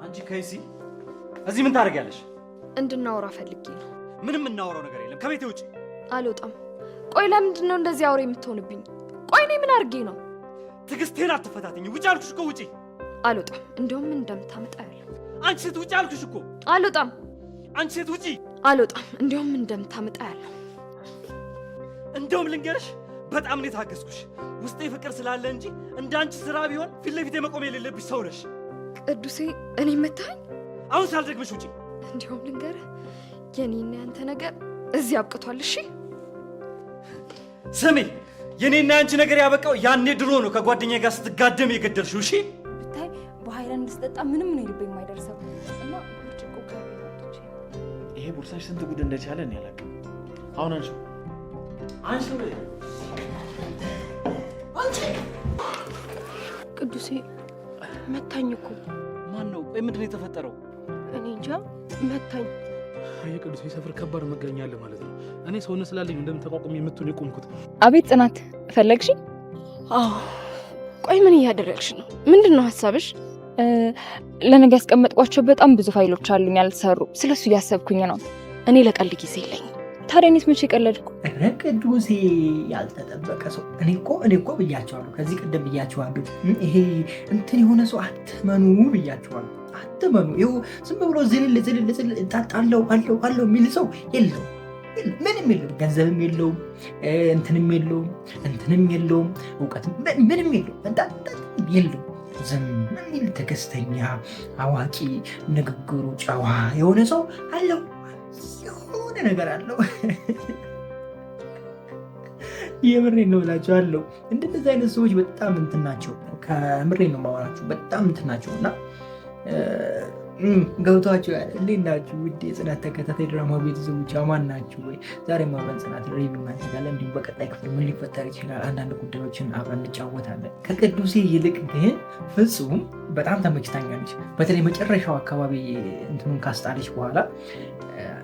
አንቺ ከይሲ እዚህ ምን ታደርጊያለሽ? እንድናወራ ፈልጌ ነው። ምንም እናወራው ነገር የለም። ከቤቴ ውጪ። አልወጣም። ቆይ ለምንድን ነው እንደዚህ አውሬ የምትሆንብኝ? ቆይ እኔ ምን አድርጌ ነው? ትዕግስቴን አትፈታተኝ። ውጪ አልኩሽ እኮ ውጪ። አልወጣም። እንደውም ምን እንደምታመጣ ያለው። አንቺ ሴት ውጪ አልኩሽ እኮ። አልወጣም። አንቺ ሴት ውጪ። አልወጣም። እንደውም ምን እንደምታመጣ ያለው። እንደውም ልንገርሽ፣ በጣም ነው የታገስኩሽ። ውስጤ ፍቅር ስላለ እንጂ እንዳንቺ ስራ ቢሆን ፊት ለፊቴ መቆም የሌለብሽ ሰው ነሽ። ቅዱሴ እኔ መታኝ። አሁን ሳልደግምሽ ውጪ። እንደውም ልንገርህ፣ የኔና ያንተ ነገር እዚህ አብቅቷል። እሺ ስሚ፣ የኔና ያንቺ ነገር ያበቃው ያኔ ድሮ ነው ከጓደኛዬ ጋር ስትጋደም የገደልሽው። እሺ ብታይ በሃይላንድ ስጠጣ ምንም ነው ልቤ የማይደርሰው እና ብርጭቆ ካለች ይሄ ቦርሳሽ ስንት ጉድ እንደቻለ እኔ አላውቅም። አሁን አንቺ ቅዱሴ መታኝ እኮ። ማን ነው? ቆይ ምንድን ነው የተፈጠረው? እኔ እንጃ መታኝ። አይ ቅዱሴ ሰፈር ከባድ መገኛ አለ ማለት ነው። እኔ ሰውነት ስላለኝ እንደምተቋቁም የምትሆን የቆምኩት። አቤት ጽናት፣ ፈለግሽ? አዎ። ቆይ ምን እያደረግሽ ነው? ምንድን ነው ሀሳብሽ? ለነገ ያስቀመጥኳቸው በጣም ብዙ ፋይሎች አሉኝ ያልተሰሩ። ስለሱ እያሰብኩኝ ነው። እኔ ለቀልድ ጊዜ የለኝም። ታዲያ እኔስ መቼ ቀለድኩ? ኧረ ቅዱሴ ያልተጠበቀ ሰው። እኔ እኮ ብያቸዋለሁ፣ ከዚህ ቀደም ብያቸዋለሁ። ይሄ እንትን የሆነ ሰው አትመኑ ብያቸዋለሁ። አትመኑ። ይኸው ዝም ብሎ ዝልል እጣጣለሁ አለው የሚል ሰው የለው፣ ምንም የለውም። ገንዘብም የለውም፣ እንትንም የለውም፣ እውቀትም ምንም የለውም፣ የለውም። ዝም የሚል ትዕግስተኛ፣ አዋቂ፣ ንግግሩ ጨዋ የሆነ ሰው አለው። የሆነ ነገር አለው። የምሬን ነው እላቸዋለሁ። እንደዚህ አይነት ሰዎች በጣም እንትን ናቸው። ከምሬን ነው የማወራቸው። በጣም እንትን ናቸው እና ገብቷቸው ያለ እንዴት ናችሁ ውድ የጽናት ተከታታይ ድራማ ቤተሰቦች አማን ናችሁ ወይ? ዛሬ አብረን ጽናት ሪቪው እናደርጋለን። እንዲሁም በቀጣይ ክፍል ምን ሊፈጠር ይችላል አንዳንድ ጉዳዮችን አብረን እንጫወታለን። ከቅዱሴ ይልቅ ግን ፍጹም በጣም ተመችታኛለች። በተለይ መጨረሻው አካባቢ እንትኑን ካስጣለች በኋላ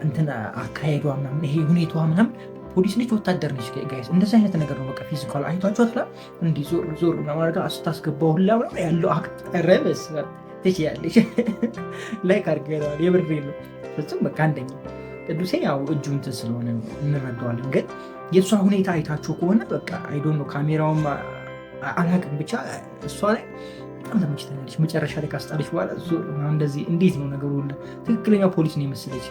እንትን አካሄዷ ምናምን ይሄ ሁኔታዋ ምናምን ፖሊስ ነች ወታደር ነች ጋይስ፣ እንደዚህ አይነት ነገር ነው። በቃ ፊዚካል አይቷችኋት ላ እንዲህ ዞር ማለት አስታስገባው ሁላ ያለው አቅጠረበስ ትችያለች። ላይክ አድርገዋል። የብሬ ነው ፍጹም በቃ አንደኛ። ቅዱሴ ያው እጁ እንትን ስለሆነ እንረዳዋለን፣ ግን የእሷ ሁኔታ አይታችሁ ከሆነ በቃ አይዶን ነው ካሜራውም አላቅም ብቻ እሷ ላይ በጣም ተመችተኛለች። መጨረሻ ላይ ካስጣለች በኋላ እንደዚህ እንዴት ነው ነገሩ ሁላ ትክክለኛ ፖሊስ ነው የመሰለች።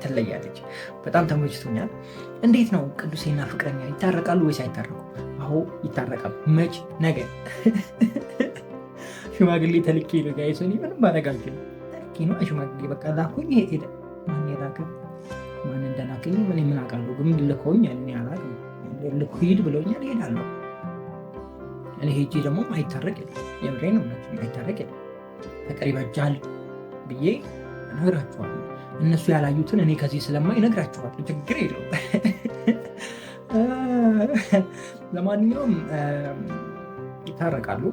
ትለያለች። በጣም ተመችቶኛል። እንዴት ነው ቅዱሴና ፍቅረኛ ይታረቃሉ ወይስ አይታረቁ? አዎ ይታረቃሉ። መች ነገ ሽማግሌ ተልኬ ነው ጋይስ። እኔ ምንም ማድረግ አልችልም። ተልኬ ነው ሽማግሌ በቃ ላኩኝ። ሄደ ማን የላከ ማን እንደላከኝ ምን አውቃለሁ? ግን ልከውኝ እኔ አላውቅም። ልኩ ሂድ ብለውኛል፣ እሄዳለሁ። እኔ ሄጄ ደግሞ አይታረቅ የለም። የምሬን ነው የምላችሁ፣ አይታረቅ የለም። ፍቅር ይበጃል ብዬ እነግራችኋለሁ። እነሱ ያላዩትን እኔ ከዚህ ስለማይ እነግራችኋለሁ። ችግር የለውም። ለማንኛውም ይታረቃሉ።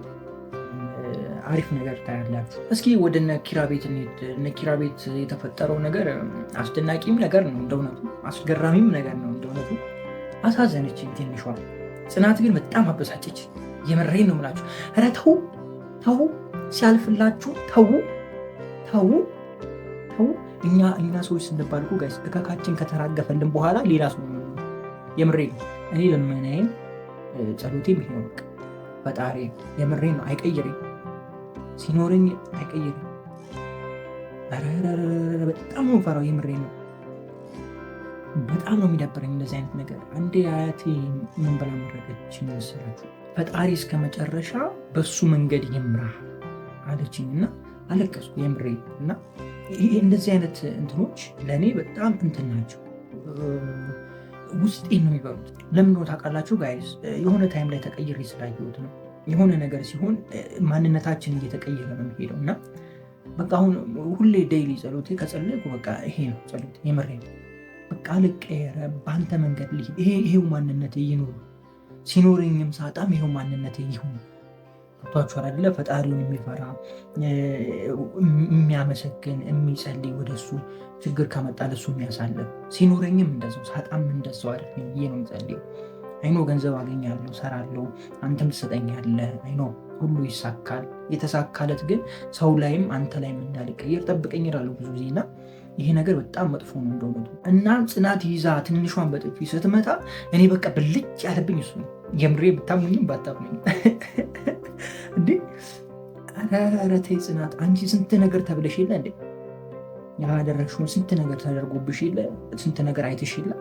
አሪፍ ነገር ታያላችሁ። እስኪ ወደ እነ ኪራ ቤት እንሂድ። እነ ኪራ ቤት የተፈጠረው ነገር አስደናቂም ነገር ነው እንደእውነቱ፣ አስገራሚም ነገር ነው እንደእውነቱ። አሳዘነች ትንሿ ጽናት ግን በጣም አበሳጨች። የምሬን ነው የምላችሁ። ኧረ ተው ሲያልፍላችሁ ተው። እኛ ሰዎች ስንባል እኮ ጋይስ እከካችን ከተራገፈልን በኋላ ሌላ ሰው ነው። የምሬን ነው። እኔ ለመናዬን ጸሎቴም ይሄ ነው። በቃ ፈጣሪ የምሬን ነው አይቀይረኝ፣ ሲኖረኝ አይቀይረኝ። በጣም ነው ፈራው። የምሬን ነው። በጣም ነው የሚደብረኝ እንደዚህ አይነት ነገር። አንዴ አያቴ ምን ብላ መረቀች መሰላችሁ? ፈጣሪ እስከ መጨረሻ በሱ መንገድ ይምራ አለችኝ እና አለቀስኩ። የምሬ እና እንደዚህ አይነት እንትኖች ለእኔ በጣም እንትን ናቸው፣ ውስጤን ነው የሚበሩት። ለምን ነው ታውቃላችሁ ጋይስ? የሆነ ታይም ላይ ተቀይሬ ስላየሁት ነው። የሆነ ነገር ሲሆን ማንነታችን እየተቀየረ ነው የሚሄደው እና በቃ አሁን ሁሌ ዴይሊ ጸሎቴ ከጸለይኩ በቃ ይሄ ነው ጸሎቴ። የምሬ ነው። በቃ ልቀየረ በአንተ መንገድ ልሂድ። ይሄው ማንነቴ ይኑር፣ ሲኖረኝም ሳጣም ይሄው ማንነቴ ይሁን። ገብቷችኋል አይደለ? ፈጣሪውን የሚፈራ የሚያመሰግን፣ የሚጸልይ፣ ወደሱ ችግር ከመጣ ለሱ የሚያሳልፍ፣ ሲኖረኝም እንደዛው ሳጣም እንደዛው አይደለም ብዬ ነው የምጸልየው። አይኖ ገንዘብ አገኛለሁ፣ ሰራለሁ፣ አንተም ትሰጠኛለህ። አይኖ ሁሉ ይሳካል። የተሳካለት ግን ሰው ላይም አንተ ላይም እንዳልቀየር ጠብቀኝ እላለሁ ብዙ ጊዜ እና ይሄ ነገር በጣም መጥፎ ነው እንደሆነቱ እና ጽናት ይዛ ትንሿን በጥፊ ስትመታ እኔ በቃ ብልጭ ያለብኝ እሱ ነው። የምሬ ብታሙኝም ባታሙኝም እንዴ ኧረ ተይ ጽናት፣ አንቺ ስንት ነገር ተብለሽ የለ እንዴ? ያደረግሽውን ስንት ነገር ተደርጎብሽ የለ? ስንት ነገር አይተሽ የለ?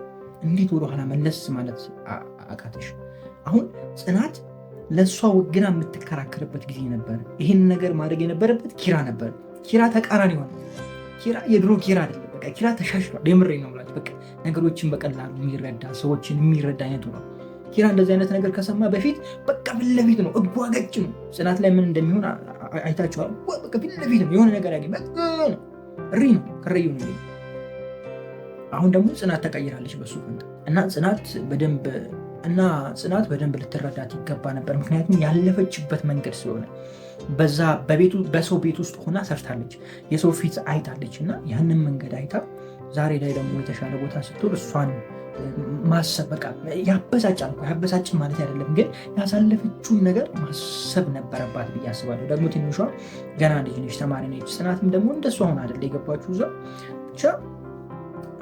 እንዴት ወደኋላ መለስ ማለት አቃተሽ? አሁን ጽናት ለእሷ ወግና የምትከራከርበት ጊዜ ነበር። ይህን ነገር ማድረግ የነበረበት ኪራ ነበር። ኪራ ተቃራኒ ሆነ። ኪራ የድሮ ኪራ አይደለም። በቃ ኪራ ተሻሽሏል። የምሬ ነው ብላችሁ በቃ ነገሮችን በቀላሉ የሚረዳ ሰዎችን የሚረዳ አይነቱ ነው። ኪራ እንደዚህ አይነት ነገር ከሰማ በፊት በቃ ፊት ለፊት ነው፣ እጓገጭ ነው። ጽናት ላይ ምን እንደሚሆን አይታችኋል። በቃ ፊት ለፊት ነው። የሆነ ነገር ያገኝ ሪ ነው ከረዩ ነው። አሁን ደግሞ ጽናት ተቀይራለች በሱ ፈንታ እና ጽናት በደንብ ልትረዳት ይገባ ነበር። ምክንያቱም ያለፈችበት መንገድ ስለሆነ በሰው ቤት ውስጥ ሆና ሰርታለች፣ የሰው ፊት አይታለች እና ያንን መንገድ አይታ ዛሬ ላይ ደግሞ የተሻለ ቦታ ስትሆን እሷን ማሰብ በቃ ያበሳጫል። ያበሳጭን ማለት አይደለም፣ ግን ያሳለፈችውን ነገር ማሰብ ነበረባት ብዬ አስባለሁ። ደግሞ ትንሿ ገና ልጅ ነች፣ ተማሪ ነች። ጽናትም ደግሞ እንደሷ ሆን አይደለ የገባችሁ እዛ ብቻ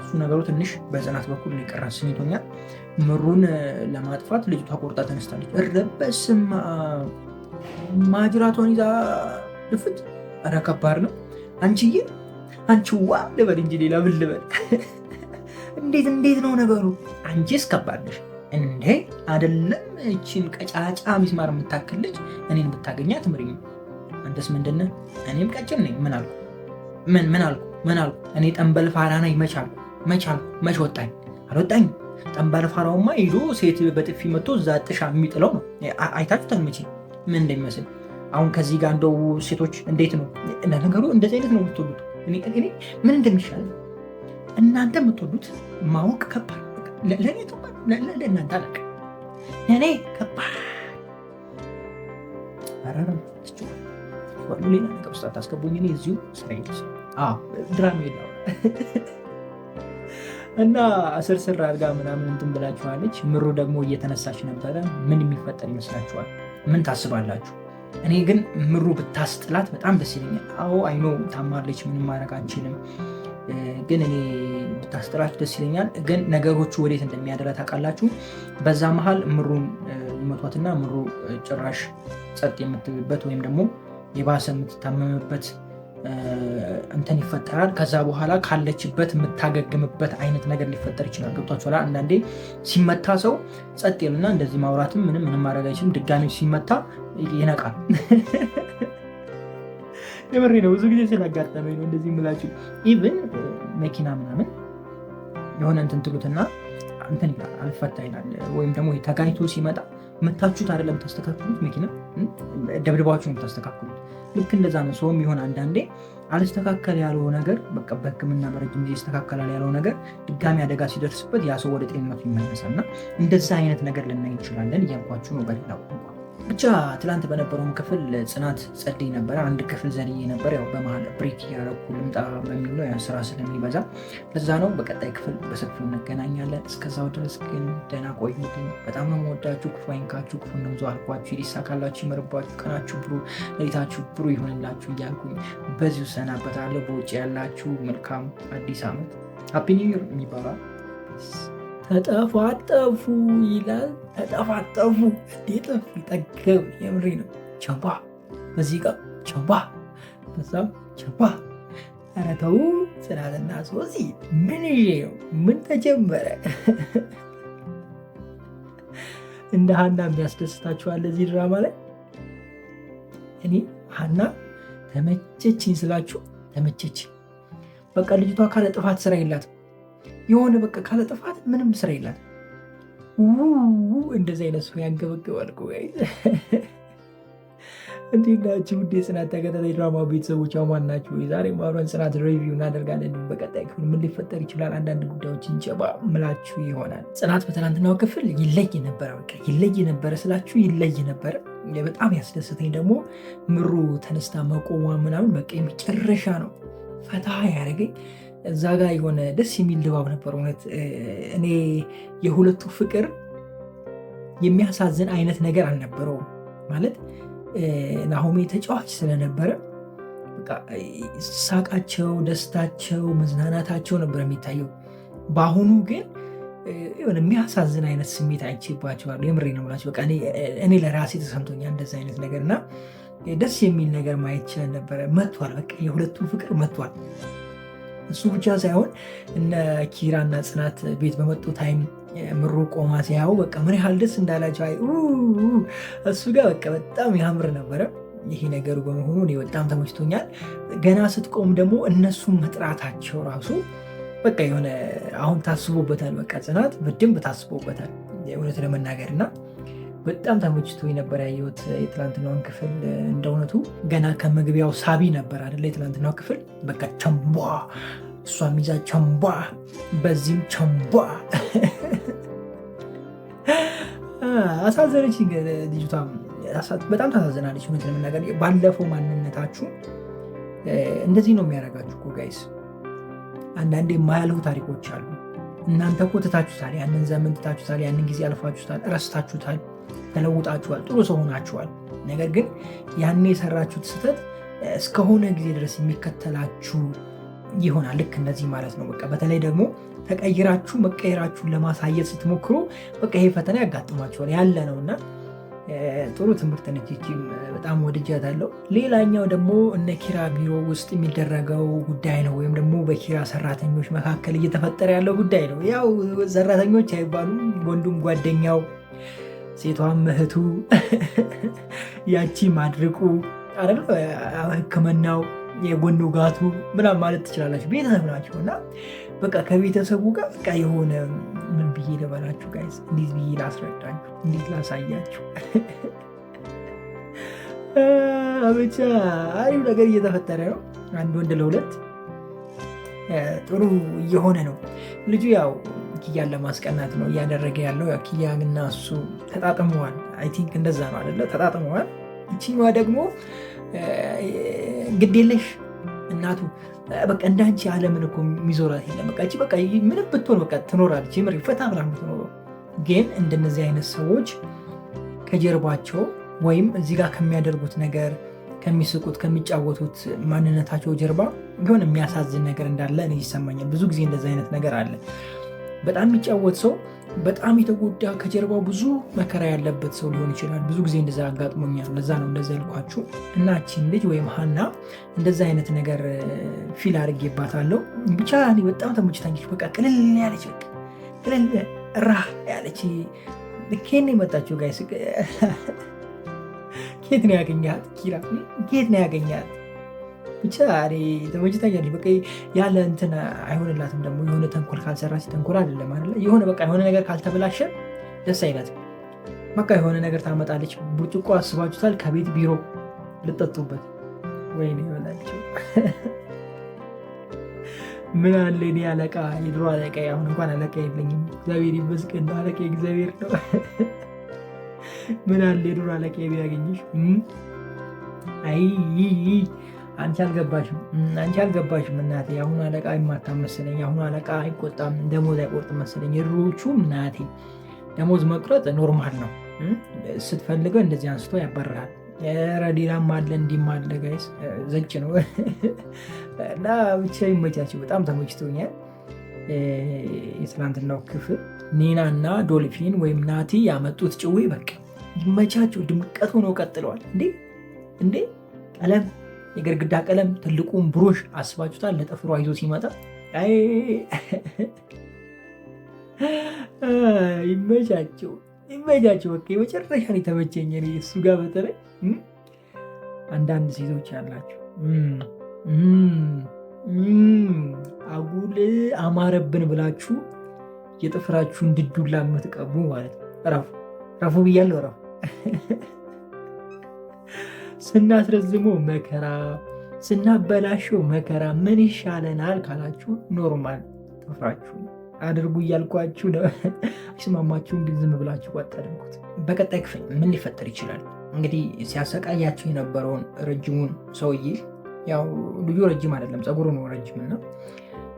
እሱ ነገሩ ትንሽ በጽናት በኩል የቀራ ስሜቶኛል። ምሩን ለማጥፋት ልጅቷ ቆርጣ ተነስታለች። እረበስማ ማጅራቷን ይዛ ድፍት። ኧረ ከባድ ነው። አንቺዬ አንቺዋ ልበል እንጂ ሌላ ምን ልበል? እንዴት ነው ነገሩ? አንቺስ ከባድ ነሽ እንዴ? አይደለም እችን ቀጫጫ ሚስማር የምታክል ልጅ እኔን ብታገኛ ትምሪኝ። አንተስ ምንድን ነህ? እኔም ቀጭን ነኝ። ምን አልኩ? እኔ ጠንበል ፋራ ነኝ። መች ወጣኝ? አልወጣኝ። ጠንበል ፋራውማ ሄዶ ሴት በጥፊ መቶ እዛ ጥሻ የሚጥለው ነው። አይታችሁታል መቼ ምን እንደሚመስል። አሁን ከዚህ ጋር እንደው ሴቶች እንዴት ነው ነገሩ? እንደዚህ አይነት ነው የምትወዱት? እኔ ምን እንደሚሻል እናንተ የምትወዱት ማወቅ ከባድ። ለእኔ ከባድ፣ ለእናንተ አለቅ። ለእኔ ከባድ ሌላ ነገር ውስጥ አታስገቡኝ። እኔ እዚሁ ስራ ድራማ የለው እና ስርስር አድርጋ ምናምን እንትን ብላችኋለች። ምሩ ደግሞ እየተነሳች ነበረ። ምን የሚፈጠር ይመስላችኋል? ምን ታስባላችሁ? እኔ ግን ምሩ ብታስጥላት በጣም ደስ ይለኛል። አዎ አይኖ ታማለች፣ ምንም ማድረግ አንችልም። ግን እኔ ብታስጥላችሁ ደስ ይለኛል። ግን ነገሮቹ ወዴት እንደሚያደላ ታውቃላችሁ። በዛ መሀል ምሩን ይመቷትና ምሩ ጭራሽ ጸጥ የምትልበት ወይም ደግሞ የባሰ የምትታመምበት እንትን ይፈጠራል። ከዛ በኋላ ካለችበት የምታገግምበት አይነት ነገር ሊፈጠር ይችላል። ገብቷችኋል? አንዳንዴ ሲመታ ሰው ጸጥ ይልና እንደዚህ ማውራትም ምንም ማድረግ አይችልም። ድጋሚ ሲመታ ይነቃል። የምሬ ነው። ብዙ ጊዜ ስላጋጠመኝ ነው እንደዚህ የምላችሁ። ኢቭን መኪና ምናምን የሆነ እንትን ትሉትና እንትን ይላል አልፈታ ይላል። ወይም ደግሞ ተጋኝቶ ሲመጣ መታችሁት አይደለም ታስተካክሉት፣ መኪና ደብድባችሁ ነው ታስተካክሉት። ልክ እንደዛ ነው። ሰውም ይሆን አንዳንዴ አልስተካከል ያለው ነገር በቃ በሕክምና በረጅም ጊዜ ይስተካከላል ያለው ነገር ድጋሚ አደጋ ሲደርስበት ያ ሰው ወደ ጤንነቱ ይመለሳል እና እንደዛ አይነት ነገር ልናይ እንችላለን እያልኳችሁ ነው። በሌላው ብቻ ትላንት በነበረውም ክፍል ጽናት ጸደይ ነበረ። አንድ ክፍል ዘልዬ ነበር። ያው በመሀል ብሬክ እያደረኩ ልምጣ በሚል ነው ስራ ስለሚበዛ ለዛ ነው። በቀጣይ ክፍል በሰፊው እንገናኛለን። እስከዛው ድረስ ግን ደህና ቆዩልኝ። በጣም ነው የምወዳችሁ። ክፉ አይንካችሁ፣ ክፉ ነው አልኳችሁ። ይሳካላችሁ፣ ይመርባችሁ፣ ቀናችሁ ብሩ፣ ሌሊታችሁ ብሩ ይሆንላችሁ እያልኩኝ በዚሁ ሰናበታለሁ። በውጭ ያላችሁ መልካም አዲስ ዓመት ሃፒ ኒው ይር የሚባለው ተጠፋጠፉ ይላል። ተጠፋጠፉ እንዴጠፍ ጠገብ የምሬ ነው። ቸባ በዚህ ጋር ቸባ በዛም ቸባ። ኧረ ተው ጽናትና ሶሲ ምን ነው? ምን ተጀመረ? እንደ ሀና የሚያስደስታችኋል እዚህ ድራማ ላይ? እኔ ሀና ተመቸችኝ ስላችሁ ተመቸችኝ። በቃ ልጅቷ ካለ ጥፋት ስራ የላትም። የሆነ በቃ ካለ ጥፋት ምንም ስራ የላት። እንደዚህ አይነት ሰው ያንገበገባል። እንዴት ናችሁ? ውድ የጽናት ተከታታይ ድራማ ቤተሰቦች አማን ናችሁ? ዛሬ አብረን ጽናት ሪቪው እናደርጋለን። በቀጣይ ክፍል ምን ሊፈጠር ይችላል አንዳንድ ጉዳዮችን ጨባ ምላችሁ ይሆናል። ጽናት በትናንትናው ክፍል ይለይ ነበረ። በቃ ይለይ ነበረ ስላችሁ ይለይ ነበረ። በጣም ያስደስተኝ ደግሞ ምሩ ተነስታ መቆሟ ምናምን በቃ የመጨረሻ ነው ፈታ ያደረገኝ። እዛ ጋር የሆነ ደስ የሚል ድባብ ነበር። እውነት እኔ የሁለቱ ፍቅር የሚያሳዝን አይነት ነገር አልነበረውም። ማለት ናሆሜ ተጫዋች ስለነበረ በቃ ሳቃቸው፣ ደስታቸው፣ መዝናናታቸው ነበር የሚታየው። በአሁኑ ግን የሆነ የሚያሳዝን አይነት ስሜት አይቼባቸዋለሁ። የምሬ ነው የምላቸው። በቃ እኔ ለራሴ ተሰምቶኛል እንደዚህ አይነት ነገር እና ደስ የሚል ነገር ማየት ችለን ነበረ። መጥቷል፣ በቃ የሁለቱ ፍቅር መጥቷል። እሱ ብቻ ሳይሆን እነ ኪራና ጽናት ቤት በመጡ ታይም ምሩ ቆማ ሲያዩ በቃ ምን ያህል ደስ እንዳላቸው እሱ ጋር በቃ በጣም ያምር ነበረ። ይሄ ነገሩ በመሆኑ እኔ በጣም ተመችቶኛል። ገና ስትቆም ደግሞ እነሱን መጥራታቸው ራሱ በቃ የሆነ አሁን ታስቦበታል። በቃ ጽናት በደንብ ታስቦበታል እውነት ለመናገር እና በጣም ተመችቶ ነበር ያየሁት የትላንትናውን ክፍል። እንደ እውነቱ ገና ከመግቢያው ሳቢ ነበር አይደለ? የትላንትናው ክፍል በቃ ቸምቧ፣ እሷ ሚዛ ቸምቧ፣ በዚህም ቸምቧ። አሳዘነች ልጅቷ፣ በጣም ታሳዝናለች እውነት ለመናገር። ባለፈው ማንነታችሁ እንደዚህ ነው የሚያደርጋችሁ እኮ ጋይስ። አንዳንዴ የማያልፉ ታሪኮች አሉ። እናንተ እኮ ትታችሁታል፣ ያንን ዘመን ትታችሁታል፣ ያንን ጊዜ አልፋችሁታል፣ ረስታችሁታል፣ ተለውጣችኋል፣ ጥሩ ሰው ሆናችኋል። ነገር ግን ያን የሰራችሁት ስህተት እስከሆነ ጊዜ ድረስ የሚከተላችሁ ይሆናል። ልክ እንደዚህ ማለት ነው። በቃ በተለይ ደግሞ ተቀይራችሁ መቀየራችሁን ለማሳየት ስትሞክሩ በቃ ይሄ ፈተና ያጋጥማችኋል ያለ ነው እና ጥሩ ትምህርት ነች። በጣም ወድጃታለሁ። ሌላኛው ደግሞ እነ ኪራ ቢሮ ውስጥ የሚደረገው ጉዳይ ነው፣ ወይም ደግሞ በኪራ ሰራተኞች መካከል እየተፈጠረ ያለው ጉዳይ ነው። ያው ሰራተኞች አይባሉም፣ ወንዱም ጓደኛው፣ ሴቷም እህቱ፣ ያቺ ማድርቁ አይደል፣ ሕክምናው፣ የጎን ውጋቱ ምናምን ማለት ትችላላችሁ። ቤተሰብ ናቸው እና በቃ ከቤተሰቡ ጋር በቃ የሆነ ምን ብዬ ልበላችሁ ጋይስ፣ እንዴት ብዬ ላስረዳችሁ፣ እንዴት ላሳያችሁ? ብቻ አሪፍ ነገር እየተፈጠረ ነው። አንድ ወንድ ለሁለት ጥሩ እየሆነ ነው። ልጁ ያው ኪያን ለማስቀናት ነው እያደረገ ያለው። ኪያ እና እሱ ተጣጥመዋል። አይ ቲንክ እንደዛ ነው አይደለ? ተጣጥመዋል። ይችኛዋ ደግሞ ግዴለሽ እናቱ በቃ እንዳንቺ ዓለምን እኮ የሚዞራት የለም። በቃ እቺ በቃ ምንም ብትሆን በቃ ትኖራለች። የምር ፈታ ብላ የምትኖረው። ግን እንደነዚህ አይነት ሰዎች ከጀርባቸው ወይም እዚህ ጋር ከሚያደርጉት ነገር፣ ከሚስቁት፣ ከሚጫወቱት ማንነታቸው ጀርባ የሆነ የሚያሳዝን ነገር እንዳለ እኔ ይሰማኛል። ብዙ ጊዜ እንደዚህ አይነት ነገር አለ። በጣም የሚጫወት ሰው በጣም የተጎዳ ከጀርባው ብዙ መከራ ያለበት ሰው ሊሆን ይችላል። ብዙ ጊዜ እንደዛ አጋጥሞኛል። ለዛ ነው እንደዛ ያልኳችሁ። እናችን ልጅ ወይም ሀና እንደዛ አይነት ነገር ፊል አድርጌባታለሁ። ብቻ እኔ በጣም ተመችታለች። በቃ ቅልል ያለች ቅልል ራ ያለች ኬት ነው የመጣችው ጋይስ? ኬት ነው ያገኛት? ኪራ ኬት ነው ያገኛት? ብቻ ተመችታኛለች። በቃ ያለ እንትን አይሆንላትም። ደግሞ የሆነ ተንኮል ካልሰራች ተንኮል አይደለም አይደለ? የሆነ በቃ የሆነ ነገር ካልተበላሸ ደስ አይላትም። በቃ የሆነ ነገር ታመጣለች። ብርጭቆ አስባችሁታል? ከቤት ቢሮ ልጠጡበት። ወይኔ ይሆናቸው ምን አለ እኔ አለቃ፣ የድሮ አለቃ፣ አሁን እንኳን አለቃ የለኝም እግዚአብሔር ይመስገን። አለቃ እግዚአብሔር ነው። ምን አለ የድሮ አለቃ ቢያገኝሽ። አይ አንቺ አልገባሽም እናቴ። አሁኑ አለቃ አይማታም መሰለኝ። አሁኑ አለቃ አይቆጣም፣ ደሞዝ አይቆርጥም መሰለኝ። የድሮዎቹ እናቴ ደሞዝ መቁረጥ ኖርማል ነው። ስትፈልገው እንደዚህ አንስቶ ያባርራል። ሌላም አለ እንዲህም አለ ጋይስ፣ ዘጭ ነው እና ብቻ ይመቻቸው። በጣም ተመችቶኛል የትናንትናው ክፍል። ኒና እና ዶልፊን ወይም ናቲ ያመጡት ጭዌ በቃ ይመቻቸው። ድምቀት ሆነው ቀጥለዋል። እንዴ ቀለም፣ የግድግዳ ቀለም፣ ትልቁን ብሩሽ አስባችሁታል? ለጥፍሯ ይዞ ሲመጣ ይመቻቸው። በቃ የመጨረሻ ነው የተመቸኝ እሱ ጋር። በተለይ አንዳንድ ሴቶች ያላቸው አጉል አማረብን ብላችሁ የጥፍራችሁን ድዱላ የምትቀቡ ማለት ነው። ረፉ ብያለሁ። ረፉ ስናስረዝመው መከራ፣ ስናበላሸው መከራ። ምን ይሻለናል ካላችሁ ኖርማል ጥፍራችሁ አድርጉ እያልኳችሁ ነው። አይስማማችሁም ግን ዝም ብላችሁ ዋጥ አድርጉት። በቀጣይ ክፍል ምን ሊፈጠር ይችላል? እንግዲህ ሲያሰቃያቸው የነበረውን ረጅሙን ሰውዬ፣ ያው ልጁ ረጅም አይደለም ፀጉሩ ነው ረጅም እና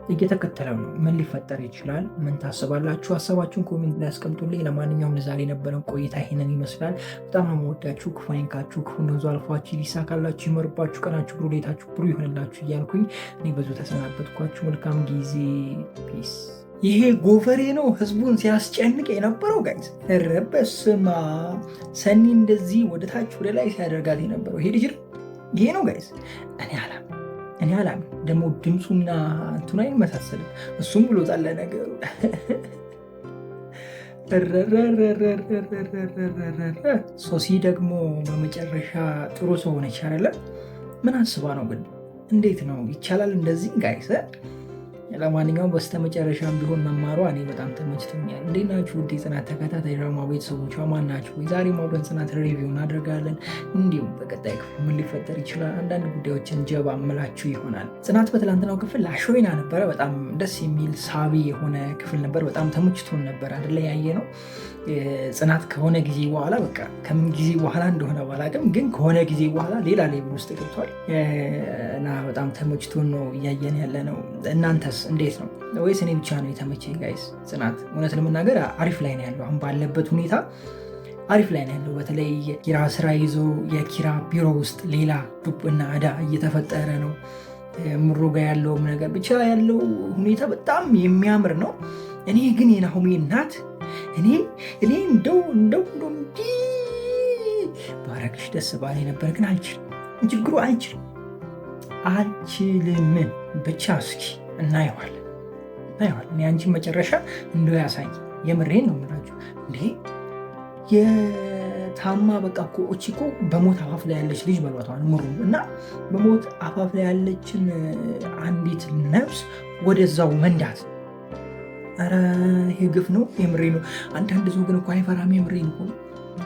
እየተከተለው ነው። ምን ሊፈጠር ይችላል? ምን ታስባላችሁ? ሀሳባችሁን ኮሜንት ላይ አስቀምጡልኝ። ለማንኛውም ለዛሬ የነበረን ቆይታ ይሄንን ይመስላል። በጣም ነው የምወዳችሁ። ክፉ አይንካችሁ፣ ክፉ እንደዙ አልፏችሁ፣ ሊሳካላችሁ፣ ይመርባችሁ፣ ቀናችሁ ብሩ፣ ሌታችሁ ብሩ ይሆንላችሁ እያልኩኝ እኔ በዙ ተሰናበትኳችሁ። መልካም ጊዜ። ፒስ። ይሄ ጎፈሬ ነው ህዝቡን ሲያስጨንቅ የነበረው ጋይስ። ኧረ በስመ አብ! ሰኒ እንደዚህ ወደ ታች ወደ ላይ ሲያደርጋት የነበረው ይሄ ልጅ ይሄ ነው ጋይስ። እኔ አላም ደግሞ ድምፁና እንትን አይመሳሰልም። እሱም ብሎታል ለነገሩ። ሶሲ ደግሞ በመጨረሻ ጥሩ ሰው ሆነች አይደለ? ምን አስባ ነው ግን? እንዴት ነው ይቻላል እንደዚህ ጋይስ? ለማንኛውም በስተመጨረሻም ቢሆን መማሯ እኔ በጣም ተመችቶኛል። እንዴት ናችሁ ውድ የጽናት ተከታታይ ድራማ ቤተሰቦች ማን ናችሁ? ዛሬ አብረን ጽናት ሪቪው እናደርጋለን። እንዲሁም በቀጣይ ክፍል ምን ሊፈጠር ይችላል አንዳንድ ጉዳዮችን ጀባ እምላችሁ ይሆናል። ጽናት በትላንትናው ክፍል አሾይና ነበረ። በጣም ደስ የሚል ሳቢ የሆነ ክፍል ነበር። በጣም ተመችቶን ነበር አይደለ? ያየ ነው ጽናት ከሆነ ጊዜ በኋላ በቃ ከምን ጊዜ በኋላ እንደሆነ ባላቅም ግን ከሆነ ጊዜ በኋላ ሌላ ሌቭል ውስጥ ገብቷል እና በጣም ተመችቶን ነው እያየን ያለ ነው። እናንተስ እንዴት ነው? ወይስ እኔ ብቻ ነው የተመቸኝ ጋይስ? ጽናት እውነት ለመናገር አሪፍ ላይ ነው ያለው። አሁን ባለበት ሁኔታ አሪፍ ላይ ነው ያለው። በተለይ ኪራ ስራ ይዞ የኪራ ቢሮ ውስጥ ሌላ ዱብና ዕዳ እየተፈጠረ ነው። ምሩ ጋ ያለውም ነገር ብቻ ያለው ሁኔታ በጣም የሚያምር ነው። እኔ ግን የናሆሜ እናት እኔ እንደው እንዲህ ባረግሽ ደስ ባለ ነበር፣ ግን አልችልም። ችግሩ አልችልም። ብቻ እስኪ እናየዋለን። እኔ አንቺን መጨረሻ እንደው ያሳይ። የምሬን ነው የምላችሁ። እንዴ የታማ በቃ እኮ በሞት አፋፍ ላይ ያለች ልጅ በሏቷን ምሩ እና በሞት አፋፍ ላይ ያለችን አንዲት ነፍስ ወደዛው መንዳት። ኧረ ይሄ ግፍ ነው። የምሬ ነው። አንዳንድ ሰው ግን እኮ አይፈራም። የምሬን እኮ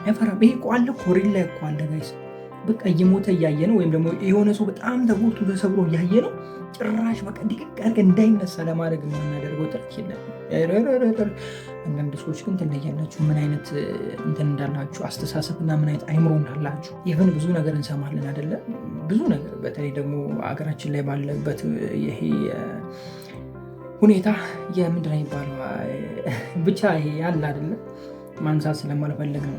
አይፈራም። ይሄ እኮ አለ እኮ ሪል ላይ እኮ አለ ጋይስ። በቃ እየሞተ እያየ ነው፣ ወይም ደግሞ የሆነ ሰው በጣም ተጎድቶ ተሰብሮ እያየ ነው። ጭራሽ በቃ እንዲቅቅ አድርገን እንዳይነሳ ለማድረግ የምናደርገው ጥረት የለም። አንዳንድ ሰዎች ግን ትለያላችሁ፣ ምን አይነት እንትን እንዳላችሁ አስተሳሰብና ምን አይነት አይምሮ እንዳላችሁ። ይህን ብዙ ነገር እንሰማለን አይደለ? ብዙ ነገር በተለይ ደግሞ አገራችን ላይ ባለበት ይሄ ሁኔታ የምንድን ነው የሚባለው ብቻ ይሄ ያለ አይደለ? ማንሳት ስለማልፈልግ ነው።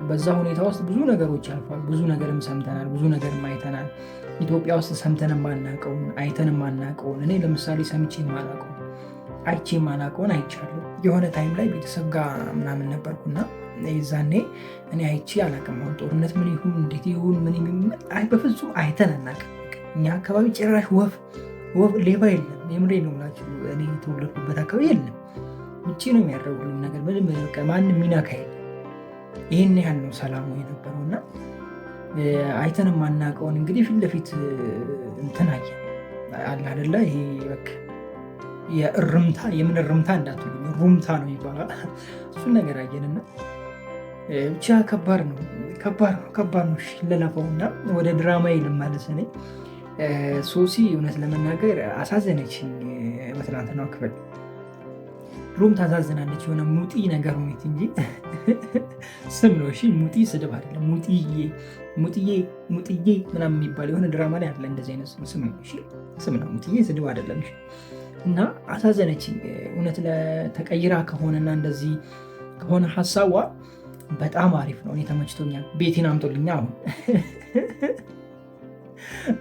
በዛ ሁኔታ ውስጥ ብዙ ነገሮች ያልፋል። ብዙ ነገርም ሰምተናል፣ ብዙ ነገርም አይተናል። ኢትዮጵያ ውስጥ ሰምተን ማናቀውን አይተን ማናቀውን፣ እኔ ለምሳሌ ሰምቼ ማናቀውን አይቼ ማናቀውን አይቻለሁ። የሆነ ታይም ላይ ቤተሰብ ጋር ምናምን ነበርኩና ይዛኔ እኔ አይቼ አላቅም። አሁን ጦርነት ምን ይሁን እንዴት ይሁን ምን በፍጹም አይተን አናቅም። እኛ አካባቢ ጭራሽ ወፍ ሌባ የለም። የምሬ ነው የምላችሁ። እኔ የተወለድኩበት አካባቢ የለም። ውጭ ነው የሚያደርጉልም ነገር ማንም ሚናካ የለም። ይህን ያህል ነው ሰላሙ የነበረው እና አይተን የማናውቀውን እንግዲህ ፊት ለፊት እንትን አየን አለ አይደለ? ይሄ በቃ የምን እርምታ እንዳትሉኝ ሩምታ ነው ይባላል። እሱን ነገር አየንና ብቻ ከባድ ነው። ለለፈውና ወደ ድራማ ልመለስ ነኝ። ሶሲ እውነት ለመናገር አሳዘነችኝ በትናንትናው ክፍል። ሩም ታዛዝናለች። የሆነ ሙጢ ነገር ሆኔት እንጂ ስም ነው። እሺ ሙጢ ስድብ አይደለም። ሙጢዬ ምናምን የሚባል የሆነ ድራማ ላይ አለ እንደዚህ አይነት ስም ነው። እሺ ስም ነው። ሙጢዬ ስድብ አይደለም። እሺ እና አሳዘነችኝ እውነት። ለተቀይራ ከሆነና እንደዚህ ከሆነ ሀሳቧ በጣም አሪፍ ነው። እኔ ተመችቶኛል። ቤቴን አምጦልኛ። አሁን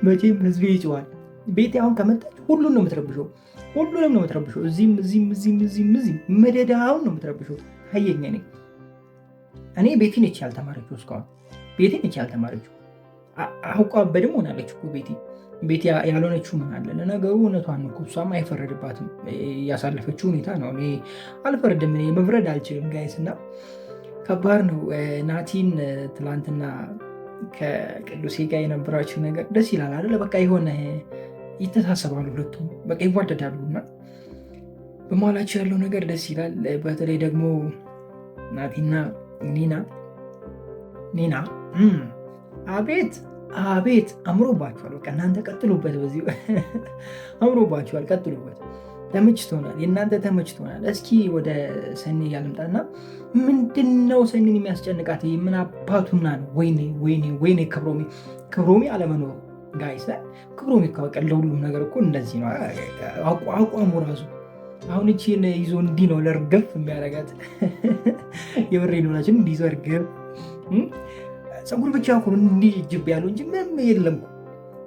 መቼም ህዝቤ ይጭዋል። ቤቴ አሁን ከመጣች ሁሉን ነው የምትረብሸው። እዚህም መደዳውን ነው የምትረብሸው። ታየኝ። እኔ ቤቴ ነች ያልተማረችው። እስካሁን ቤቴ ነች ያልተማረችው። አውቋ በድም ሆናለች እኮ ቤቴ ያልሆነችው ምን አለ? ለነገሩ እውነቷን ነው። እሷም አይፈረድባትም። ያሳለፈችው ሁኔታ ነው። እኔ አልፈርድም። እኔ መፍረድ አልችልም ጋይስ። እና ከባድ ነው። ናቲን ትላንትና ከቅዱሴ ጋር የነበራችሁ ነገር ደስ ይላል አይደለ? በቃ የሆነ ይተሳሰባሉ፣ ሁለቱም በቃ ይዋደዳሉ እና በመሀላቸው ያለው ነገር ደስ ይላል። በተለይ ደግሞ ናቲና ኒና አቤት አምሮባችኋል። በቃ እናንተ ቀጥሉበት፣ በዚህ አምሮባችኋል፣ ቀጥሉበት። ተመችቶናል፣ የእናንተ ተመችቶናል። እስኪ ወደ ሰኒ ያልምጣና ምንድነው ሰኒን የሚያስጨንቃት? ምን አባቱና ነው? ወይኔ ክብሮሚ አለመኖሩ ጋይስ ክብሩን ይታወቃል። ለሁሉም ነገር እኮ እንደዚህ ነው አቋሙ ራሱ። አሁን እቺን ይዞ እንዲህ ነው ለርገፍ የሚያደርጋት የብሬን ሆናችን እንዲህ ይዞ እርገፍ ፀጉር ብቻ እኮ እንዲህ ጅብ ያለው እንጂ ምንም የለም።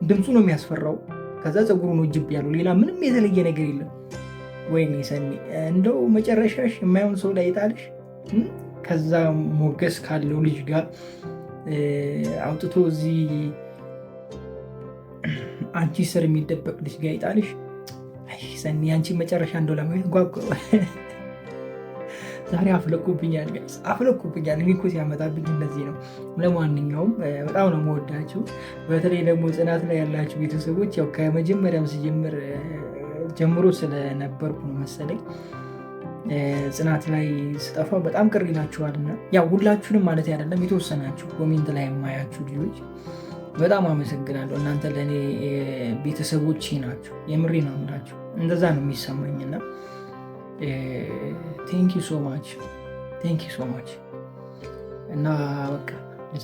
ድምፁ ነው የሚያስፈራው። ከዛ ፀጉሩ ነው ጅብ ያለው፣ ሌላ ምንም የተለየ ነገር የለም። ወይኔ ሰኒ እንደው መጨረሻሽ የማይሆን ሰው ላይ ይጣልሽ። ከዛ ሞገስ ካለው ልጅ ጋር አውጥቶ እዚህ አንቺ ስር የሚደበቅ ልጅ ጋር ይጣልሽ። ሰኒ አንቺ መጨረሻ እንደው ለማየት ጓጓ። ዛሬ አፍለቁብኛል ጋይስ፣ አፍለቁብኛል። እኔ እኮ ሲያመጣብኝ እንደዚህ ነው። ለማንኛውም በጣም ነው የምወዳችሁ። በተለይ ደግሞ ጽናት ላይ ያላችሁ ቤተሰቦች ያው ከመጀመሪያም ሲጀምር ጀምሮ ስለነበርኩ ነው መሰለኝ ጽናት ላይ ስጠፋ በጣም ቅር ይላችኋልና ያው ሁላችሁንም ማለት አይደለም፣ የተወሰናችሁ ኮሜንት ላይ የማያችሁ ልጆች በጣም አመሰግናለሁ። እናንተ ለእኔ ቤተሰቦቼ ናችሁ። የምሬ ነው የምላችሁ። እንደዛ ነው የሚሰማኝና ቴንክ ዩ ሶ ማች እና በቃ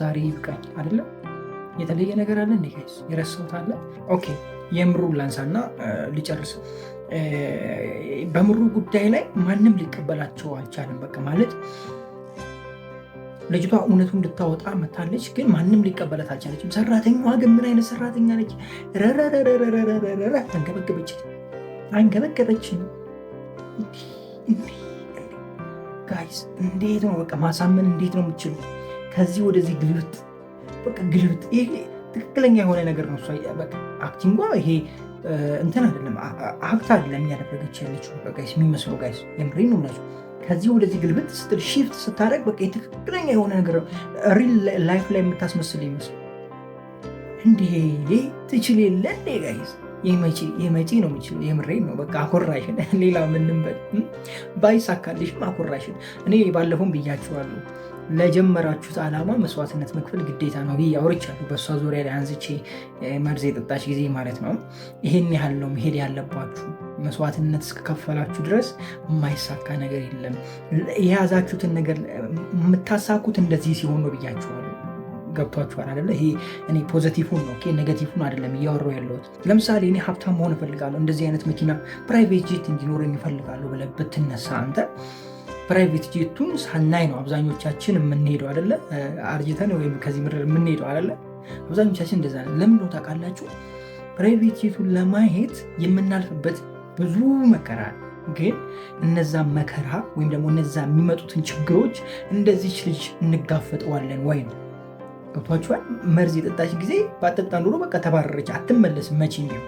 ዛሬ ይብቃኝ አይደለም። የተለየ ነገር አለ እንዴ ጋይስ? የረሳሁት አለ? ኦኬ የምሩ ላንሳና ልጨርስ። በምሩ ጉዳይ ላይ ማንም ሊቀበላቸው አልቻለም። በቃ ማለት ልጅቷ እውነቱ እንድታወጣ መታለች፣ ግን ማንም ሊቀበላት አልቻለችም። ሰራተኛዋ ግን ምን አይነት ሰራተኛ ነች? ረረረረረረረ አንገበገበችን። ጋይስ እንዴት ነው በቃ ማሳመን እንዴት ነው የምችለው? ከዚህ ወደዚህ ግልብጥ በቃ ግልብጥ። ይሄ ትክክለኛ የሆነ ነገር ነው። በቃ አክቲንጓ ይሄ እንትን አይደለም፣ አክት አይደለም እያደረገች ያለችው ጋይስ የሚመስለው ጋይስ፣ የምሬን ነው የምላችሁ። ከዚህ ወደዚህ ግልብጥ ስትል ሺፍት ስታደርግ በቃ ትክክለኛ የሆነ ነገር ነው። ሪል ላይፍ ላይ የምታስመስል ይመስል እንዴ ትችል የለ እንዴ ጋይስ? የመጪ ነው የምችለው። የምሬን ነው በቃ አኮራሽን። ሌላ ምንም ባይሳካልሽም አኮራሽን። እኔ ባለፈውም ብያችኋለሁ፣ ለጀመራችሁት ዓላማ መስዋዕትነት መክፈል ግዴታ ነው ብዬ አውርቻለሁ። በእሷ ዙሪያ ላይ አንስቼ መርዝ የጠጣች ጊዜ ማለት ነው። ይሄን ያህል ነው መሄድ ያለባችሁ። መስዋዕትነት እስከከፈላችሁ ድረስ የማይሳካ ነገር የለም። የያዛችሁትን ነገር የምታሳኩት እንደዚህ ሲሆን ነው ብያችኋለሁ። ገብቷችኋል አይደለ? ይሄ እኔ ፖዘቲቭን ነው ኔጋቲቭን አይደለም እያወራሁ ያለሁት። ለምሳሌ እኔ ሀብታም መሆን እፈልጋለሁ፣ እንደዚህ አይነት መኪና ፕራይቬት ጄት እንዲኖረኝ እፈልጋለሁ ብለህ ብትነሳ አንተ ፕራይቬት ጄቱን ሳናይ ነው አብዛኞቻችን የምንሄደው አይደለ? አርጅተን ወይም ከዚህ ምድር የምንሄደው አይደለ? አብዛኞቻችን እንደዛ ነው። ለምን ነው ታውቃላችሁ? ፕራይቬት ጄቱን ለማየት የምናልፍበት ብዙ መከራ፣ ግን እነዛ መከራ ወይም ደግሞ እነዛ የሚመጡትን ችግሮች እንደዚች ልጅ እንጋፈጠዋለን ወይ ነው። ገብቷችኋል? መርዝ የጠጣች ጊዜ ባጠጣ ኑሮ በቃ ተባረረች፣ አትመለስም መቼም ቢሆን።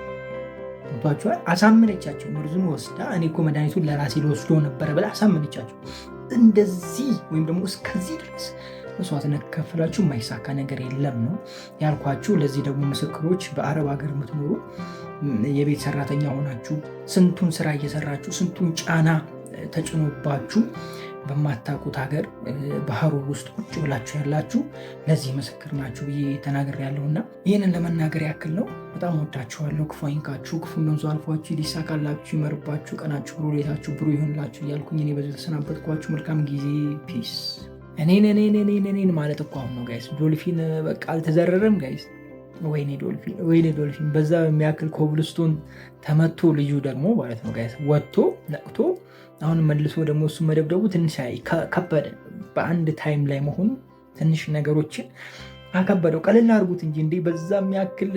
ገብቷችኋል? አሳመነቻቸው። መርዙን ወስዳ እኔ እኮ መድኃኒቱን ለራሴ ልወስዶ ነበረ ብላ አሳመነቻቸው። እንደዚህ ወይም ደግሞ እስከዚህ ድረስ መስዋዕትነት ከፍላችሁ የማይሳካ ነገር የለም ነው ያልኳችሁ። ለዚህ ደግሞ ምስክሮች በአረብ ሀገር የምትኖሩ የቤት ሰራተኛ ሆናችሁ ስንቱን ስራ እየሰራችሁ ስንቱን ጫና ተጭኖባችሁ በማታውቁት ሀገር ባህሩ ውስጥ ቁጭ ብላችሁ ያላችሁ ለዚህ ምስክር ናችሁ ብዬ ተናገር ያለውና ይህንን ለመናገር ያክል ነው። በጣም ወዳችኋለሁ። ክፉ አይንካችሁ፣ ክፉ እንደንዙ አልፏችሁ፣ ሊሳካላችሁ፣ ይመርባችሁ፣ ቀናችሁ ብሩ፣ ሌታችሁ ብሩ ይሆንላችሁ እያልኩኝ እኔ በዚህ ተሰናበትኳችሁ። መልካም ጊዜ። ፒስ። እኔን ማለት እኮ አሁን ነው ጋይስ። ዶልፊን በቃ አልተዘረረም ጋይስ። ወይኔ ዶልፊን በዛ የሚያክል ኮብልስቶን ተመቶ ልጁ ደግሞ ማለት ነው ጋይስ ወጥቶ ነቅቶ አሁን መልሶ ደግሞ እሱ መደብደቡ ትንሽ ከበደ። በአንድ ታይም ላይ መሆኑ ትንሽ ነገሮችን አከበደው። ቀለል አድርጉት እንጂ እንዲህ በዛ የሚያክል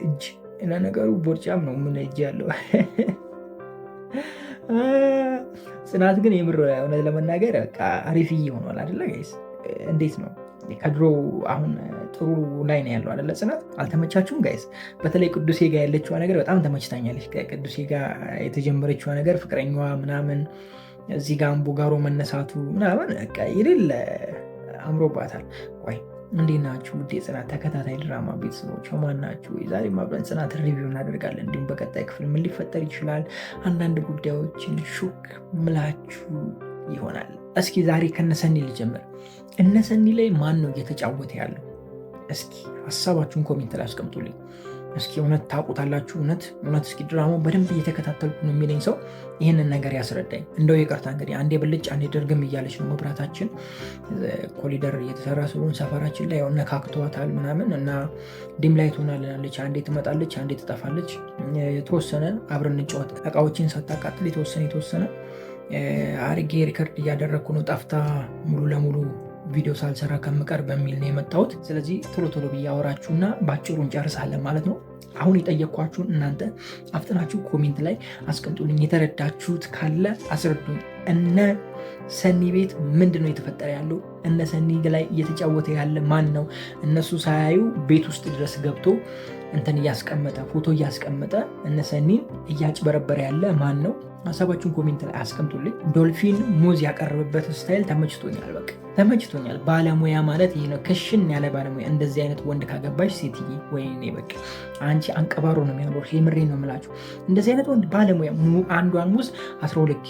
እጅ ለነገሩ ቦርጫም ነው ምን እጅ ያለው ጽናት ግን የምር እውነት ለመናገር አሪፍ ሆኗል አይደለ ጋይስ? እንዴት ነው ከድሮ አሁን ጥሩ ላይ ነው ያለው አይደለ? ጽናት አልተመቻችሁም ጋይስ? በተለይ ቅዱሴ ጋር ያለችዋ ነገር በጣም ተመችታኛለች። ቅዱሴ ጋር የተጀመረችዋ ነገር ፍቅረኛዋ ምናምን እዚህ ጋር አምቦጋሮ መነሳቱ ምናምን የሌለ አምሮባታል። ቆይ እንዴት ናችሁ ውድ የጽናት ተከታታይ ድራማ ቤተሰቦች ማን ናችሁ? ዛሬ አብረን ጽናት ሪቪው እናደርጋለን። እንዲሁም በቀጣይ ክፍል ምን ሊፈጠር ይችላል አንዳንድ ጉዳዮችን ሹክ ምላችሁ ይሆናል። እስኪ ዛሬ ከነሰኒ ልጀምር። እነሰኒ ላይ ማን ነው እየተጫወተ ያለው? እስኪ ሀሳባችሁን ኮሜንት ላይ አስቀምጡልኝ። እስኪ እውነት ታውቁታላችሁ? እውነት እስኪ ድራማው በደንብ እየተከታተልኩ ነው የሚለኝ ሰው ይህንን ነገር ያስረዳኝ። እንደው ይቅርታ እንግዲህ አንዴ ብልጭ አንዴ ድርግም እያለች ነው መብራታችን። ኮሊደር እየተሰራ ስለሆነ ሰፈራችን ላይ ነካክቷታል ምናምን እና ዲም ላይ ትሆናለች። አንዴ ትመጣለች፣ አንዴ ትጠፋለች። የተወሰነ አብረን እንጫወት እቃዎችን ሳታቃጥል የተወሰነ አርጌ ሪከርድ እያደረግኩ ነው። ጠፍታ ሙሉ ለሙሉ ቪዲዮ ሳልሰራ ከምቀር በሚል ነው የመጣሁት። ስለዚህ ቶሎ ብዬ አወራችሁና በአጭሩ እንጨርሳለን ማለት ነው። አሁን የጠየኳችሁን እናንተ አፍጥናችሁ ኮሜንት ላይ አስቀምጡልኝ። የተረዳችሁት ካለ አስረዱኝ። እነ ሰኒ ቤት ምንድን ነው የተፈጠረ ያለው? እነ ሰኒ ላይ እየተጫወተ ያለ ማን ነው? እነሱ ሳያዩ ቤት ውስጥ ድረስ ገብቶ እንትን እያስቀመጠ ፎቶ እያስቀመጠ እነ ሰኒን እያጭበረበረ ያለ ማን ነው? ሀሳባችሁን ኮሜንት ላይ አስቀምጡልኝ። ዶልፊን ሙዝ ያቀረበበት ስታይል ተመችቶኛል። በቃ ተመችቶኛል። ባለሙያ ማለት ይሄ ነው። ክሽን ያለ ባለሙያ። እንደዚህ አይነት ወንድ ካገባሽ ሴትዬ፣ ወይኔ በቃ አንቺ አንቀባሮ ነው የሚያምሮሽ። የምሬን ነው የምላችሁ። እንደዚህ አይነት ወንድ ባለሙያ። አንዷን ሙዝ 12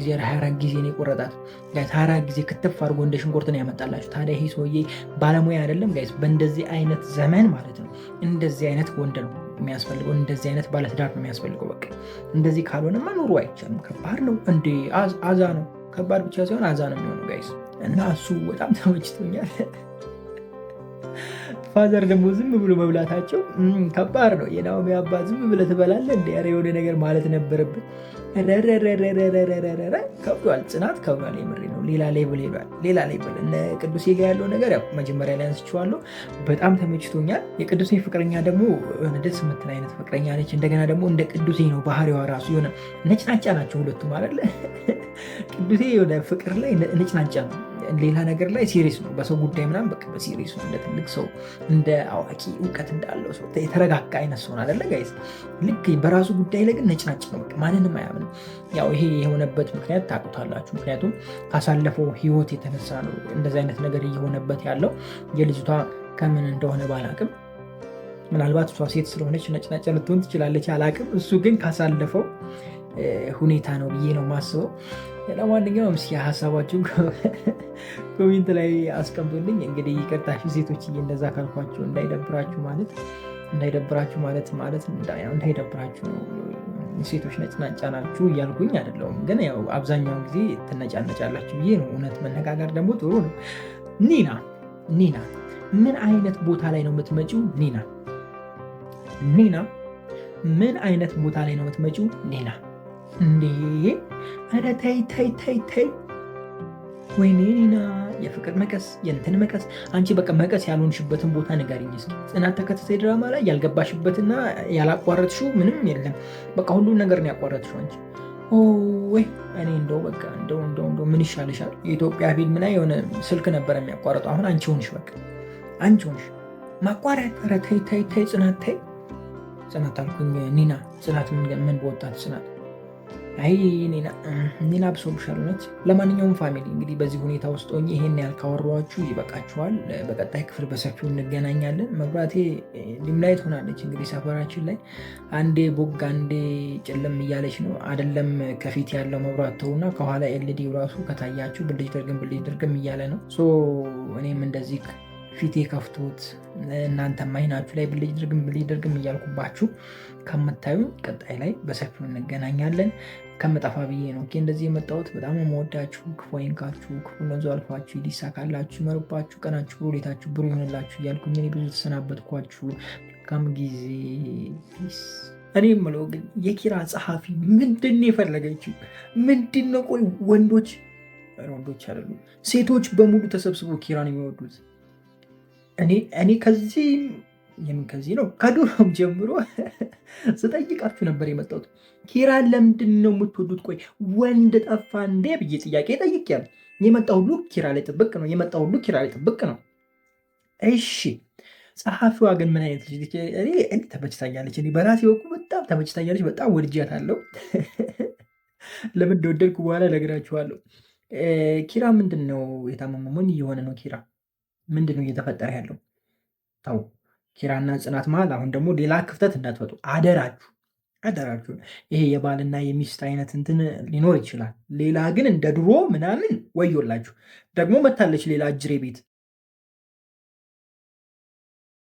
ጊዜ 24 ጊዜ ነው የቆረጣት ጋይስ። 24 ጊዜ ክትፍ አድርጎ እንደ ሽንኩርት ነው ያመጣላችሁ። ታዲያ ይሄ ሰውዬ ባለሙያ አይደለም ጋይስ? በእንደዚህ አይነት ዘመን ማለት ነው እንደዚህ አይነት ወንድ ነው የሚያስፈልገው። እንደዚህ አይነት ባለትዳር ነው የሚያስፈልገው። በቃ እንደዚህ ካልሆነማ ኑሮ አይቻልም። ከባድ ነው እንዴ! አዛ ነው። ከባድ ብቻ ሳይሆን አዛ ነው የሚሆነው ጋይስ። እና እሱ በጣም ተመችቶኛል። ፋዘር ደግሞ ዝም ብሎ መብላታቸው ከባድ ነው። የናኦሚ አባት ዝም ብለህ ትበላለህ እንደ ኧረ የሆነ ነገር ማለት ነበረብን። ከብዷል፣ ጽናት ከብዷል። የምሬ ነው። ሌላ ሌብል ሄዷል። ሌላ ሌብል። እነ ቅዱሴ ጋር ያለው ነገር ያው መጀመሪያ ላይ አንስቼዋለሁ። በጣም ተመችቶኛል። የቅዱሴ ፍቅረኛ ደግሞ ደስ የምትል አይነት ፍቅረኛ ነች። እንደገና ደግሞ እንደ ቅዱሴ ነው ባህሪዋ ራሱ። የሆነ ነጭናጫ ናቸው ሁለቱም አይደለ? ቅዱሴ የሆነ ፍቅር ላይ ነጭናጫ ነው፣ ሌላ ነገር ላይ ሲሪየስ ነው። በሰው ጉዳይ ምናምን በቃ በሲሪየስ ነው። እንደ ትልቅ ሰው እንደ አዋቂ እውቀት እንዳለው ሰው የተረጋጋ አይነት ሰው አይደለ ጋይስ? ልክ በራሱ ጉዳይ ላይ ግን ነጭናጭ ነው። በቃ ማንንም አያምንም። ያው ይሄ የሆነበት ምክንያት ታውቁታላችሁ። ምክንያቱም ካሳለፈው ህይወት የተነሳ ነው እንደዚህ አይነት ነገር እየሆነበት ያለው። የልጅቷ ከምን እንደሆነ ባላቅም፣ ምናልባት እሷ ሴት ስለሆነች ነጭናጭ ልትሆን ትችላለች፣ አላቅም። እሱ ግን ካሳለፈው ሁኔታ ነው ብዬ ነው ማስበው። ለማንኛውም እስኪ ሀሳባችሁ ኮሜንት ላይ አስቀምጡልኝ። እንግዲህ ይቅርታሽ ሴቶች እንደዛ ካልኳችሁ እንዳይደብራችሁ እንዳይደብራችሁ ሴቶች ነጭናጫ ናችሁ እያልኩኝ አይደለሁም፣ ግን ያው አብዛኛውን ጊዜ ትነጫነጫላችሁ ብዬ ነው። እውነት መነጋገር ደግሞ ጥሩ ነው። ኒና ምን አይነት ቦታ ላይ ነው የምትመጪው? ኒና ምን አይነት ቦታ ላይ ነው የምትመጪው? ኒና እንዴ! ኧረ ተይ! ወይኔ ኒና፣ የፍቅር መቀስ የእንትን መቀስ። አንቺ በቃ መቀስ ያልሆንሽበትን ቦታ ንገሪኝ እስኪ። ጽናት ተከታታይ ድራማ ላይ ያልገባሽበትና ያላቋረጥሽው ምንም የለም። በቃ ሁሉም ነገር ነው ያቋረጥሽው አንቺ። ወይ እኔ እንደው ምን ይሻልሻል? የኢትዮጵያ ፊልም ላይ የሆነ ስልክ ነበር የሚያቋረጠው። አሁን አንቺ ሆንሽ፣ በቃ አንቺ ሆንሽ ማቋረጥ። ኧረ ተይ ጽናት አልኩኝ ኒና። ጽናት ምን በወጣት ጽናት። አይ ኒና ብሶብሻል እውነት። ለማንኛውም ፋሚሊ እንግዲህ በዚህ ሁኔታ ውስጥ ሆኜ ይሄን ያህል ካወራኋችሁ ይበቃችኋል። በቀጣይ ክፍል በሰፊው እንገናኛለን። መብራቴ ዲምላይት ሆናለች እንግዲህ ሰፈራችን ላይ አንዴ ቦግ አንዴ ጭልም እያለች ነው። አይደለም ከፊት ያለው መብራት ተውና ከኋላ ኤልዲው ራሱ ከታያችሁ ብልጭ ድርግም እያለ ነው። እኔም እንደዚህ ፊቴ ከፍቶት እናንተም አይናችሁ ላይ ብልጭ ድርግም እያልኩባችሁ ከምታዩ ቀጣይ ላይ በሰፊው እንገናኛለን። ከምጠፋ ብዬ ነው እንደዚህ የመጣሁት። በጣም የምወዳችሁ፣ ክፉ አይንካችሁ፣ ክፉ ነዞ አልፋችሁ ይዲሳካላችሁ፣ ይመሩባችሁ፣ ቀናችሁ ሌታችሁ ብሩ ይሆንላችሁ እያልኩኝ እኔ ብዙ ተሰናበትኳችሁ። መልካም ጊዜ። እኔ የምለው ግን የኪራ ጸሐፊ ምንድን ነው የፈለገችው? ምንድን ነው? ቆይ ወንዶች አይደሉም ሴቶች በሙሉ ተሰብስበው ኪራን የሚወዱት እኔ ከዚህ ነው ከዱሮም ጀምሮ ስጠይቃችሁ ነበር የመጣሁት። ኪራን ለምንድን ነው የምትወዱት? ቆይ ወንድ ጠፋ እንዴ ብዬ ጥያቄ ጠይቄያለሁ። የመጣ ሁሉ ኪራ ላይ ጥብቅ ነው። እሺ ጸሐፊዋ ግን ምን አይነት ልጅ? እኔ ተመችታኛለች። እኔ በራሴ በኩል በጣም ተመችታኛለች። በጣም ወድጃታለሁ። ለምን እንደወደድኩ በኋላ እነግራችኋለሁ። ኪራ ምንድን ነው የታመመው? ምን እየሆነ ነው? ኪራ ምንድን ነው እየተፈጠረ ያለው? ተው ኪራና ጽናት መሀል አሁን ደግሞ ሌላ ክፍተት እንዳትፈጡ አደራችሁ። ይሄ የባልና የሚስት አይነት እንትን ሊኖር ይችላል። ሌላ ግን እንደ ድሮ ምናምን ወዮላችሁ። ደግሞ መታለች ሌላ እጅሬ ቤት